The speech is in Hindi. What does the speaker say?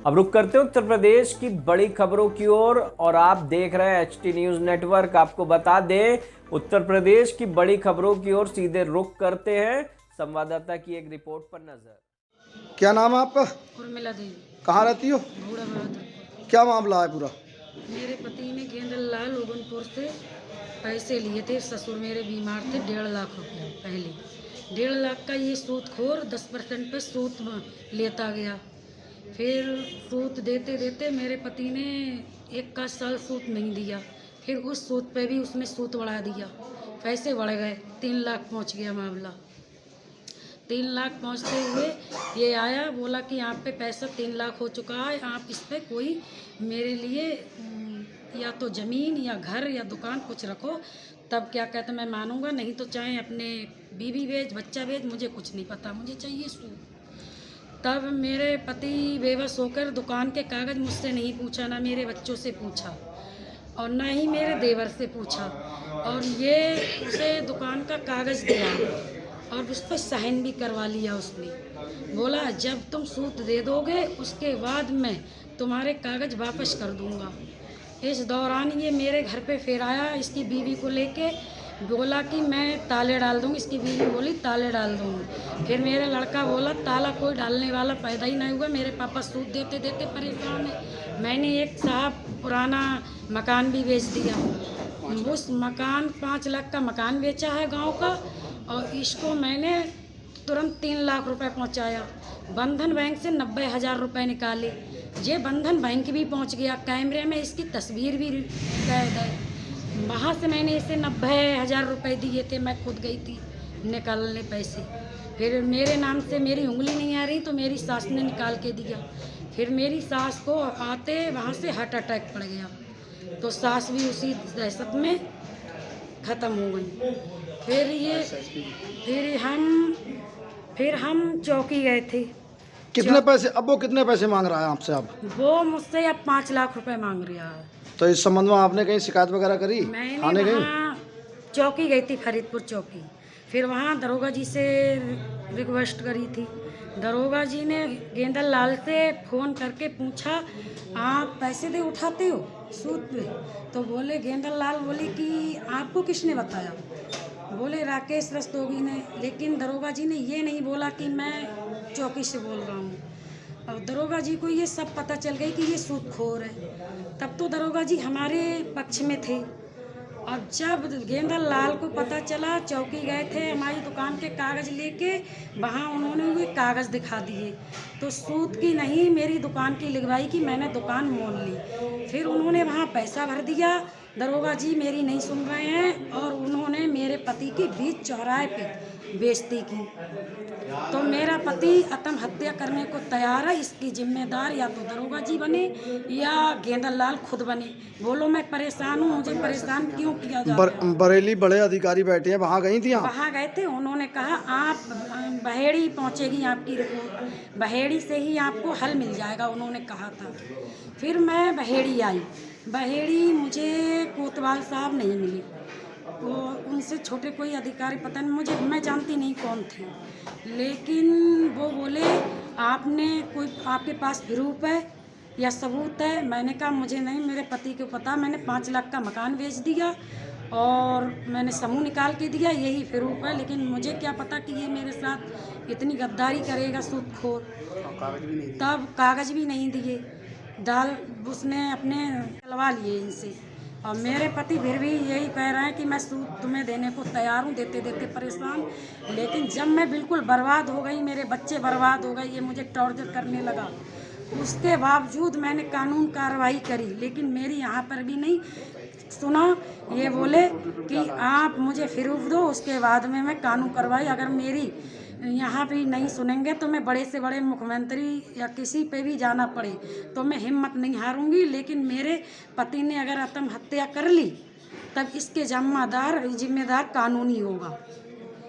अब रुक करते हैं उत्तर प्रदेश की बड़ी खबरों की ओर और आप देख रहे हैं एचटी न्यूज नेटवर्क। आपको बता दें, उत्तर प्रदेश की बड़ी खबरों की ओर सीधे रुक करते हैं संवाददाता की एक रिपोर्ट पर नजर। क्या नाम है आपका? उर्मिला देवी। कहाँ रहती हो? घोड़ा बहादुर। क्या मामला है पूरा? मेरे पति ने गेंदलाल उगनपुर से पैसे लिए थे। ससुर मेरे बीमार थे, 1.5 लाख रुपया पहले। 1.5 लाख का ये सूदखोर 10% पे सूद लेता गया। फिर सूद देते देते मेरे पति ने 1 साल सूद नहीं दिया। फिर उस सूद पे भी उसने सूद बढ़ा दिया। पैसे बढ़ गए, 3 लाख पहुँच गया मामला। 3 लाख पहुँचते हुए ये आया, बोला कि आप पे पैसा 3 लाख हो चुका है, आप इस पे कोई मेरे लिए या तो ज़मीन या घर या दुकान कुछ रखो, तब क्या कहते मैं मानूंगा, नहीं तो चाहे अपने बीवी बेच बच्चा बेच, मुझे कुछ नहीं पता, मुझे चाहिए सूद। तब मेरे पति बेबस होकर दुकान के कागज़ मुझसे नहीं पूछा, ना मेरे बच्चों से पूछा और ना ही मेरे देवर से पूछा, और ये उसे दुकान का कागज़ दिया और उस पर साइन भी करवा लिया उसने। बोला जब तुम सूद दे दोगे उसके बाद मैं तुम्हारे कागज़ वापस कर दूंगा। इस दौरान ये मेरे घर पे फिर आया इसकी बीवी को लेके, बोला कि मैं ताले डाल दूँगी। इसकी बीवी बोली ताले डाल दूँगी। फिर मेरा लड़का बोला ताला कोई डालने वाला पैदा ही नहीं हुआ, मेरे पापा सूद देते देते परेशान है। मैंने एक साहब पुराना मकान भी बेच दिया। उस मकान 5 लाख का मकान बेचा है गांव का, और इसको मैंने तुरंत 3 लाख रुपए पहुंचाया। बंधन बैंक से 90,000 रुपए निकाले। ये बंधन बैंक भी पहुंच गया, कैमरे में इसकी तस्वीर भी कैद है। वहाँ से मैंने इसे 90,000 रुपए दिए थे, मैं खुद गई थी निकालने पैसे। फिर मेरे नाम से मेरी उंगली नहीं आ रही तो मेरी सास ने निकाल के दिया। फिर मेरी सास को आते वहाँ से हार्ट अटैक पड़ गया, तो सास भी उसी दहशत में ख़त्म हो गई। फिर हम चौकी गए थे। कितने पैसे? अब वो कितने पैसे मांग रहा है आपसे? अब वो मुझसे अब 5 लाख रुपए मांग रहा है। तो इस संबंध में आपने कहीं शिकायत वगैरह करी? मैंने वहाँ चौकी गई थी, फरीदपुर चौकी। फिर वहाँ दरोगा जी से रिक्वेस्ट करी थी। दरोगा जी ने गेंदलाल से फ़ोन करके पूछा आप पैसे दे उठाते हो सूद पे? तो बोले गेंदलाल बोले कि आपको किसने बताया? बोले राकेश रस्तोगी ने। लेकिन दरोगा जी ने ये नहीं बोला कि मैं चौकी से बोल रहा हूँ। अब दरोगा जी को ये सब पता चल गई कि ये सूदखोर है। तब तो दरोगा जी हमारे पक्ष में थे। और जब गेंदलाल को पता चला, चौकी गए थे हमारी दुकान के कागज़ लेके, वहाँ उन्होंने ये कागज़ दिखा दिए तो सूद की नहीं मेरी दुकान की लिखवाई की मैंने दुकान मोल ली। फिर उन्होंने वहाँ पैसा भर दिया। दरोगा जी मेरी नहीं सुन रहे हैं और उन्होंने मेरे पति की बीच चौराहे पे बेइज्जती की। तो मेरा पति आत्महत्या करने को तैयार है। इसकी जिम्मेदार या तो दरोगा जी बने या गेंदलाल खुद बने। बोलो मैं परेशान हूँ, मुझे परेशान क्यों किया जा रहा है? बरेली बड़े अधिकारी बैठे हैं, वहाँ गई थी आप? वहाँ गए थे, उन्होंने कहा आप बहेड़ी पहुँचेगी आपकी रिपोर्ट, बहेड़ी से ही आपको हल मिल जाएगा, उन्होंने कहा था। फिर मैं बहेड़ी आई। बहेड़ी मुझे कोतवाल साहब नहीं मिले, तो उनसे छोटे कोई अधिकारी पता नहीं, मुझे मैं जानती नहीं कौन थे। लेकिन वो बोले आपने कोई आपके पास प्रूफ है या सबूत है? मैंने कहा मुझे नहीं, मेरे पति को पता, मैंने 5 लाख का मकान बेच दिया और मैंने समूह निकाल के दिया, यही प्रूफ है। लेकिन मुझे क्या पता कि ये मेरे साथ इतनी गद्दारी करेगा सूदखोर। तब कागज़ भी नहीं दिए, उसने अपने चलवा लिए इनसे। और मेरे पति फिर भी यही कह रहे हैं कि मैं सूद तुम्हें देने को तैयार हूँ, देते देते परेशान। लेकिन जब मैं बिल्कुल बर्बाद हो गई, मेरे बच्चे बर्बाद हो गए, ये मुझे टॉर्चर करने लगा, उसके बावजूद मैंने कानून कार्रवाई करी, लेकिन मेरी यहाँ पर भी नहीं सुना। ये बोले कि आप मुझे प्रूफ दो, उसके बाद में मैं कानून कार्रवाई, अगर मेरी यहाँ भी नहीं सुनेंगे तो मैं बड़े से बड़े मुख्यमंत्री या किसी पे भी जाना पड़े तो मैं हिम्मत नहीं हारूंगी। लेकिन मेरे पति ने अगर आत्महत्या कर ली तब इसके जिम्मेदार कानूनी होगा।